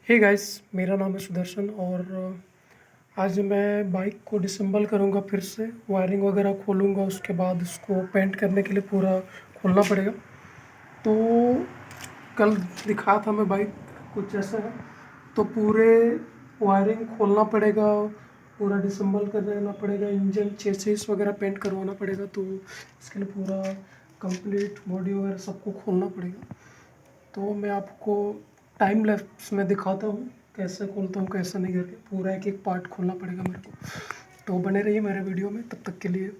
Hey guys, मेरा नाम है सुदर्शन और आज मैं बाइक को डिसेंबल करूँगा। फिर से वायरिंग वगैरह खोलूँगा, उसके बाद उसको पेंट करने के लिए पूरा खोलना पड़ेगा। तो कल दिखाया था मैं बाइक कुछ ऐसा है, तो पूरे वायरिंग खोलना पड़ेगा, पूरा डिसेंबल कर लेना पड़ेगा, इंजन चेसिस वगैरह पेंट करवाना पड़ेगा। तो इसके लिए पूरा कंप्लीट बॉडी वगैरह सबको खोलना पड़ेगा। तो मैं आपको टाइम लैप्स में दिखाता हूँ कैसे खोलता हूँ, कैसे नहीं करके। पूरा एक एक पार्ट खोलना पड़ेगा मेरे को। तो बने रहिए मेरे वीडियो में, तब तक के लिए